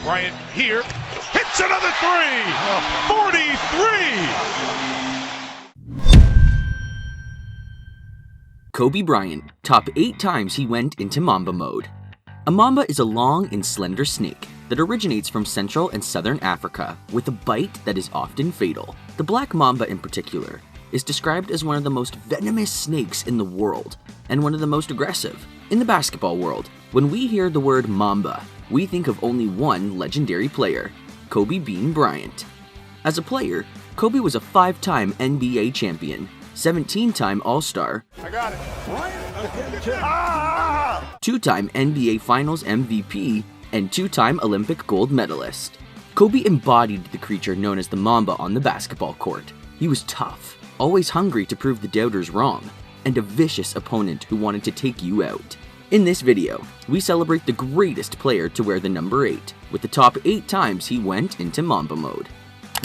Bryant here, hits another three! 43! Kobe Bryant, top 8 times he went into Mamba mode. A mamba is a long and slender snake that originates from Central and Southern Africa with a bite that is often fatal. The black mamba in particular is described as one of the most venomous snakes in the world and one of the most aggressive. In the basketball world, when we hear the word Mamba, we think of only one legendary player, Kobe Bean Bryant. As a player, Kobe was a 5-time NBA champion, 17-time All-Star, 2-time NBA Finals MVP, and 2-time Olympic gold medalist. Kobe embodied the creature known as the Mamba on the basketball court. He was tough, always hungry to prove the doubters wrong, and a vicious opponent who wanted to take you out. In this video, we celebrate the greatest player to wear the number 8, with the top 8 times he went into Mamba mode.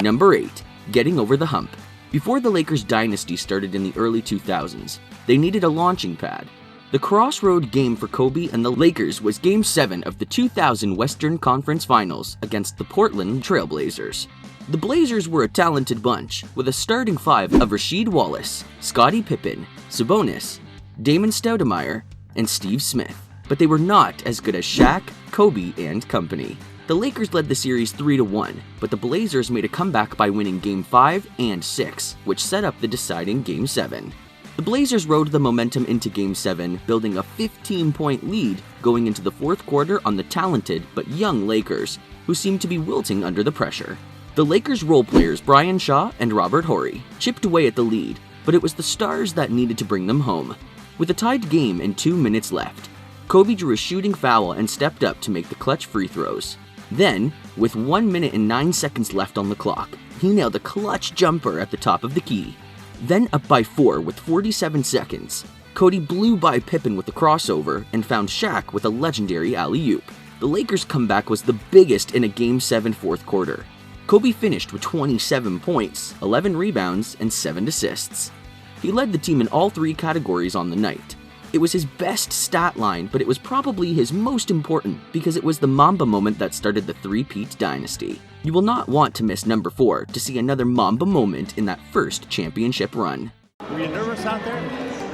Number 8. Getting over the hump. Before the Lakers dynasty started in the early 2000s, they needed a launching pad. The crossroad game for Kobe and the Lakers was Game 7 of the 2000 Western Conference Finals against the Portland Trail Blazers. The Blazers were a talented bunch, with a starting 5 of Rasheed Wallace, Scottie Pippen, Sabonis, Damon Stoudemire, and Steve Smith, but they were not as good as Shaq, Kobe, and company. The Lakers led the series 3-1, but the Blazers made a comeback by winning Game 5 and 6, which set up the deciding Game 7. The Blazers rode the momentum into Game 7, building a 15-point lead going into the fourth quarter on the talented but young Lakers, who seemed to be wilting under the pressure. The Lakers' role players Brian Shaw and Robert Horry chipped away at the lead, but it was the stars that needed to bring them home. With a tied game and 2 minutes left, Kobe drew a shooting foul and stepped up to make the clutch free throws. Then, with 1 minute and 9 seconds left on the clock, he nailed a clutch jumper at the top of the key. Then up by 4 with 47 seconds, Kobe blew by Pippen with a crossover and found Shaq with a legendary alley-oop. The Lakers' comeback was the biggest in a Game 7 fourth quarter. Kobe finished with 27 points, 11 rebounds, and 7 assists. He led the team in all 3 categories on the night. It was his best stat line, but it was probably his most important because it was the Mamba moment that started the three-peat dynasty. You will not want to miss number 4 to see another Mamba moment in that first championship run. Were you nervous out there?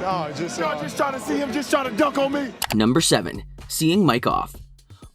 No, just trying to see him just trying to dunk on me. Number 7. Seeing Mike off.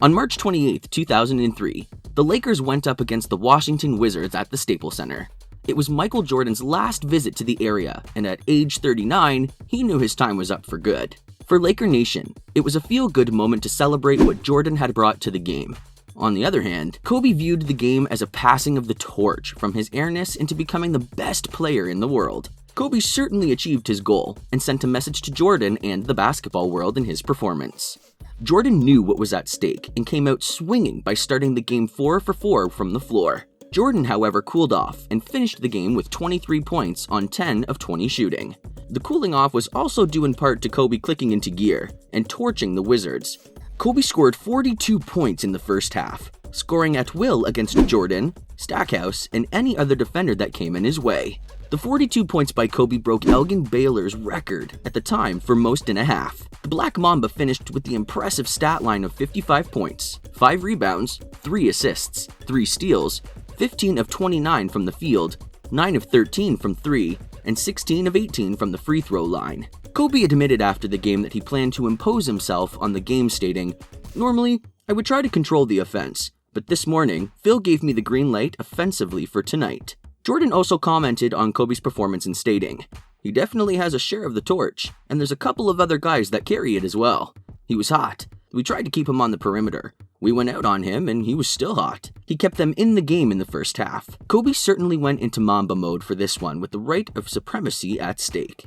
On March 28, 2003, the Lakers went up against the Washington Wizards at the Staples Center. It was Michael Jordan's last visit to the area, and at age 39, he knew his time was up for good. For Laker Nation, it was a feel-good moment to celebrate what Jordan had brought to the game. On the other hand, Kobe viewed the game as a passing of the torch from his airness into becoming the best player in the world. Kobe certainly achieved his goal and sent a message to Jordan and the basketball world in his performance. Jordan knew what was at stake and came out swinging by starting the game 4 for 4 from the floor. Jordan, however, cooled off and finished the game with 23 points on 10 of 20 shooting. The cooling off was also due in part to Kobe clicking into gear and torching the Wizards. Kobe scored 42 points in the first half, scoring at will against Jordan, Stackhouse, and any other defender that came in his way. The 42 points by Kobe broke Elgin Baylor's record at the time for most in a half. The Black Mamba finished with the impressive stat line of 55 points, 5 rebounds, 3 assists, 3 steals, 15 of 29 from the field, 9 of 13 from 3, and 16 of 18 from the free throw line. Kobe admitted after the game that he planned to impose himself on the game, stating, "Normally, I would try to control the offense, but this morning, Phil gave me the green light offensively for tonight." Jordan also commented on Kobe's performance in stating, "He definitely has a share of the torch, and there's a couple of other guys that carry it as well. He was hot. We tried to keep him on the perimeter. We went out on him, and he was still hot. He kept them in the game in the first half." Kobe certainly went into Mamba mode for this one with the right of supremacy at stake.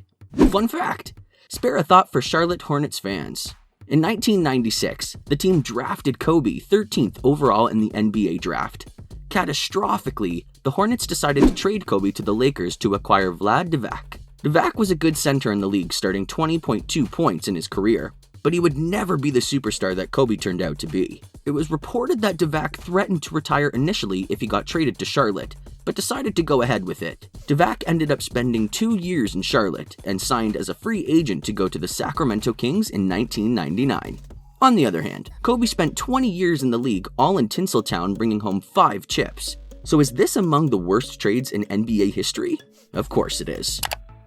Fun fact, spare a thought for Charlotte Hornets fans. In 1996, the team drafted Kobe 13th overall in the NBA draft. Catastrophically, the Hornets decided to trade Kobe to the Lakers to acquire Vlad Divac. Divac was a good center in the league, starting 20.2 points in his career, but he would never be the superstar that Kobe turned out to be. It was reported that Divac threatened to retire initially if he got traded to Charlotte, but decided to go ahead with it. Divac ended up spending 2 years in Charlotte and signed as a free agent to go to the Sacramento Kings in 1999. On the other hand, Kobe spent 20 years in the league, all in Tinseltown, bringing home 5 chips. So is this among the worst trades in NBA history? Of course it is.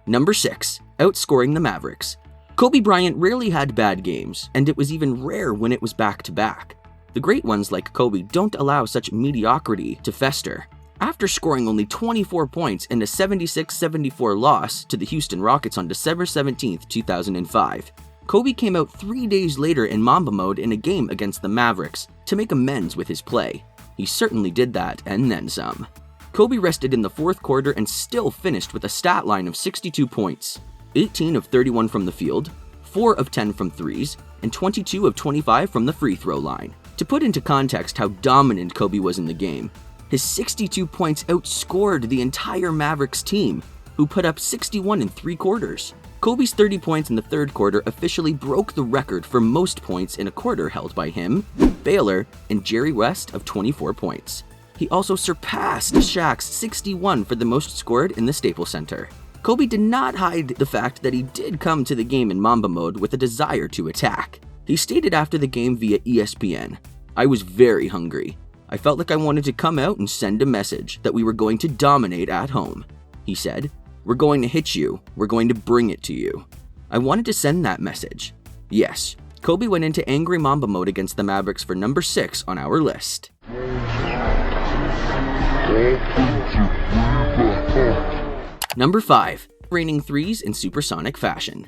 Number 6. Outscoring the Mavericks. Kobe Bryant rarely had bad games, and it was even rare when it was back-to-back. The great ones like Kobe don't allow such mediocrity to fester. After scoring only 24 points in a 76-74 loss to the Houston Rockets on December 17, 2005, Kobe came out 3 days later in Mamba mode in a game against the Mavericks to make amends with his play. He certainly did that and then some. Kobe rested in the 4th quarter and still finished with a stat line of 62 points, 18 of 31 from the field, 4 of 10 from threes, and 22 of 25 from the free throw line. To put into context how dominant Kobe was in the game, his 62 points outscored the entire Mavericks team, who put up 61 in 3 quarters. Kobe's 30 points in the 3rd quarter officially broke the record for most points in a quarter held by him, Baylor, and Jerry West of 24 points. He also surpassed Shaq's 61 for the most scored in the Staples Center. Kobe did not hide the fact that he did come to the game in Mamba mode with a desire to attack. He stated after the game via ESPN, "I was very hungry. I felt like I wanted to come out and send a message that we were going to dominate at home." He said, "We're going to hit you. We're going to bring it to you." I wanted to send that message. Yes, Kobe went into angry Mamba mode against the Mavericks for number 6 on our list. Number 5. Raining threes in supersonic fashion.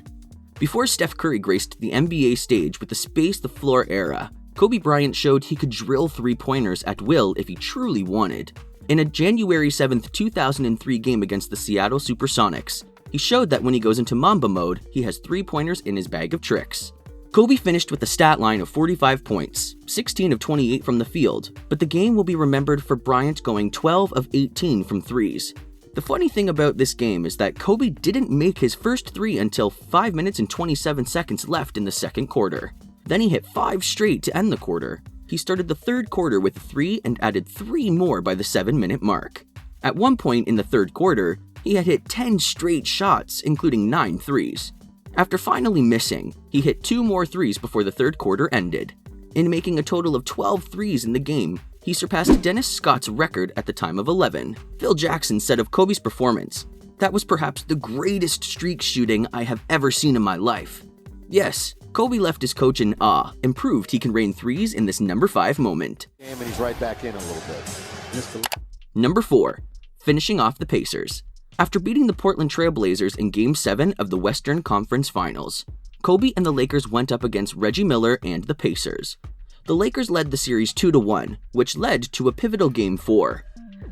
Before Steph Curry graced the NBA stage with the space the floor era, Kobe Bryant showed he could drill 3-pointers at will if he truly wanted. In a January 7, 2003 game against the Seattle Supersonics, he showed that when he goes into Mamba mode, he has 3-pointers in his bag of tricks. Kobe finished with a stat line of 45 points, 16 of 28 from the field, but the game will be remembered for Bryant going 12 of 18 from threes. The funny thing about this game is that Kobe didn't make his first 3 until 5 minutes and 27 seconds left in the 2nd quarter. Then he hit 5 straight to end the quarter. He started the 3rd quarter with 3 and added 3 more by the 7-minute mark. At one point in the 3rd quarter, he had hit 10 straight shots, including 9 threes. After finally missing, he hit 2 more threes before the 3rd quarter ended. In making a total of 12 threes in the game, he surpassed Dennis Scott's record at the time of 11. Phil Jackson said of Kobe's performance, "That was perhaps the greatest streak shooting I have ever seen in my life." Yes, Kobe left his coach in awe and proved he can rain threes in this number 5 moment. And he's right back in a little bit. Number 4. Finishing off the Pacers. After beating the Portland Trail Blazers in Game 7 of the Western Conference Finals, Kobe and the Lakers went up against Reggie Miller and the Pacers. The Lakers led the series 2-1, which led to a pivotal Game 4.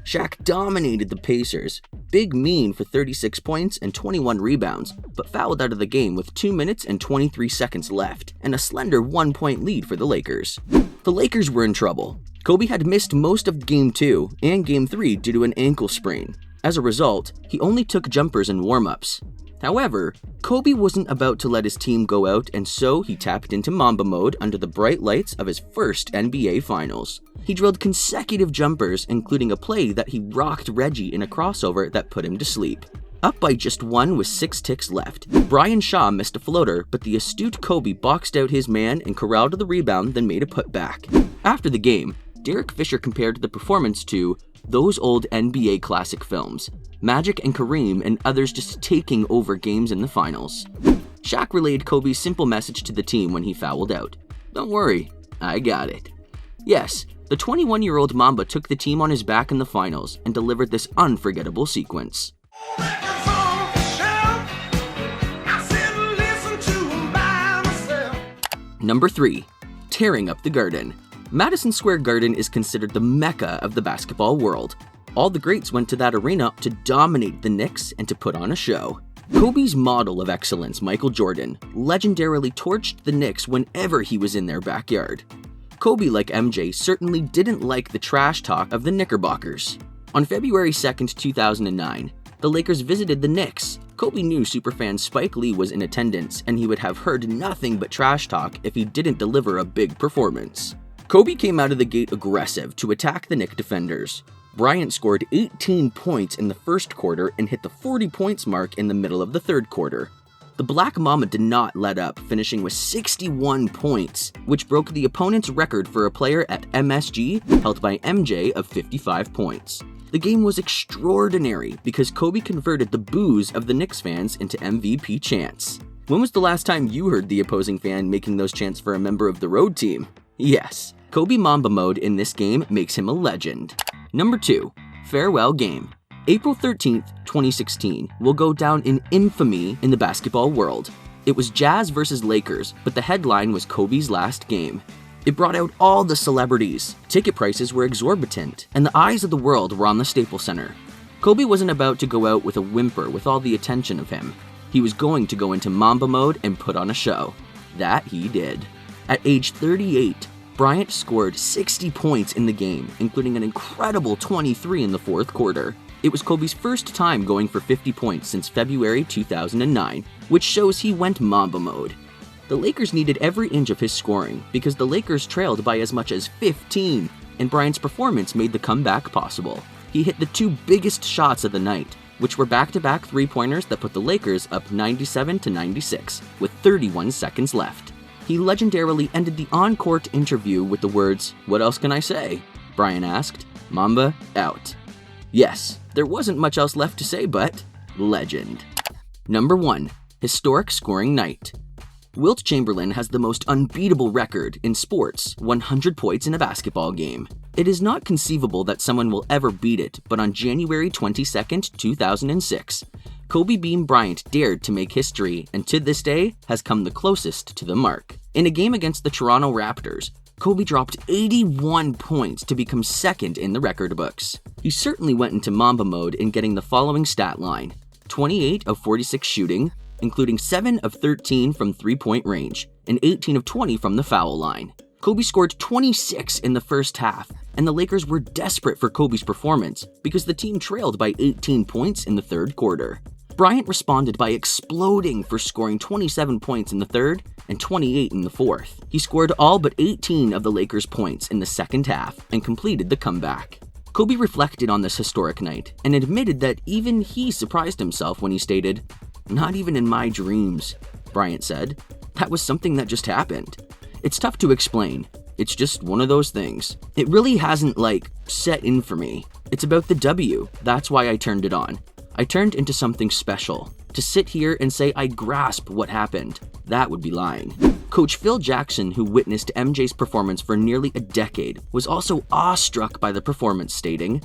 Shaq dominated the Pacers, Big Mean for 36 points and 21 rebounds, but fouled out of the game with 2 minutes and 23 seconds left, and a slender 1-point lead for the Lakers. The Lakers were in trouble. Kobe had missed most of Game 2 and Game 3 due to an ankle sprain. As a result, he only took jumpers and warm-ups. However, Kobe wasn't about to let his team go out, and so he tapped into Mamba mode under the bright lights of his first NBA Finals. He drilled consecutive jumpers, including a play that he rocked Reggie in a crossover that put him to sleep. Up by just 1 with 6 ticks left, Brian Shaw missed a floater, but the astute Kobe boxed out his man and corralled the rebound, then made a putback. After the game, Derek Fisher compared the performance to those old NBA classic films, Magic and Kareem and others just taking over games in the finals. Shaq relayed Kobe's simple message to the team when he fouled out. "Don't worry, I got it." Yes, the 21-year-old Mamba took the team on his back in the finals and delivered this unforgettable sequence. Number 3. Tearing up the Garden. Madison Square Garden is considered the mecca of the basketball world. All the greats went to that arena to dominate the Knicks and to put on a show. Kobe's model of excellence, Michael Jordan, legendarily torched the Knicks whenever he was in their backyard. Kobe, like MJ, certainly didn't like the trash talk of the Knickerbockers. On February 2nd, 2009, the Lakers visited the Knicks. Kobe knew superfan Spike Lee was in attendance, and he would have heard nothing but trash talk if he didn't deliver a big performance. Kobe came out of the gate aggressive to attack the Knick defenders. Bryant scored 18 points in the first quarter and hit the 40 points mark in the middle of the 3rd quarter. The Black Mamba did not let up, finishing with 61 points, which broke the opponent's record for a player at MSG, held by MJ of 55 points. The game was extraordinary because Kobe converted the boos of the Knicks fans into MVP chants. When was the last time you heard the opposing fan making those chants for a member of the road team? Yes, Kobe Mamba mode in this game makes him a legend. Number 2. Farewell Game. April 13th, 2016 will go down in infamy in the basketball world. It was Jazz versus Lakers, but the headline was Kobe's last game. It brought out all the celebrities, ticket prices were exorbitant, and the eyes of the world were on the Staples Center. Kobe wasn't about to go out with a whimper with all the attention of him. He was going to go into Mamba mode and put on a show. That he did. At age 38, Bryant scored 60 points in the game, including an incredible 23 in the fourth quarter. It was Kobe's first time going for 50 points since February 2009, which shows he went Mamba mode. The Lakers needed every inch of his scoring because the Lakers trailed by as much as 15, and Bryant's performance made the comeback possible. He hit the 2 biggest shots of the night, which were back-to-back three-pointers that put the Lakers up 97-96 with 31 seconds left. He legendarily ended the on-court interview with the words, "What else can I say?" Bryant asked. "Mamba out." Yes, there wasn't much else left to say but legend. Number 1. Historic Scoring Night. Wilt Chamberlain has the most unbeatable record in sports, 100 points in a basketball game. It is not conceivable that someone will ever beat it, but on January 22nd, 2006, Kobe Bean Bryant dared to make history and to this day has come the closest to the mark. In a game against the Toronto Raptors, Kobe dropped 81 points to become second in the record books. He certainly went into Mamba mode in getting the following stat line: 28 of 46 shooting, including 7 of 13 from three-point range, and 18 of 20 from the foul line. Kobe scored 26 in the first half, and the Lakers were desperate for Kobe's performance because the team trailed by 18 points in the third quarter. Bryant responded by exploding for scoring 27 points in the third and 28 in the fourth. He scored all but 18 of the Lakers' points in the second half and completed the comeback. Kobe reflected on this historic night and admitted that even he surprised himself when he stated, "Not even in my dreams," Bryant said. "That was something that just happened. It's tough to explain. It's just one of those things. It really hasn't, set in for me. It's about the W. That's why I turned it on. I turned into something special. To sit here and say I grasp what happened, that would be lying." Coach Phil Jackson, who witnessed MJ's performance for nearly a decade, was also awestruck by the performance, stating,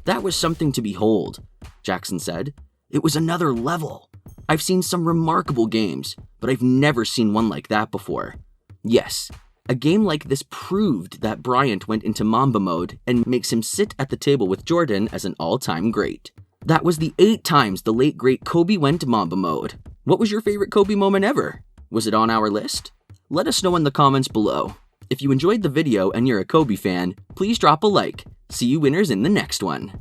"That was something to behold," Jackson said. "It was another level. I've seen some remarkable games, but I've never seen one like that before." Yes, a game like this proved that Bryant went into Mamba mode and makes him sit at the table with Jordan as an all-time great. That was the 8 times the late great Kobe went Mamba mode. What was your favorite Kobe moment ever? Was it on our list? Let us know in the comments below. If you enjoyed the video and you're a Kobe fan, please drop a like. See you winners in the next one.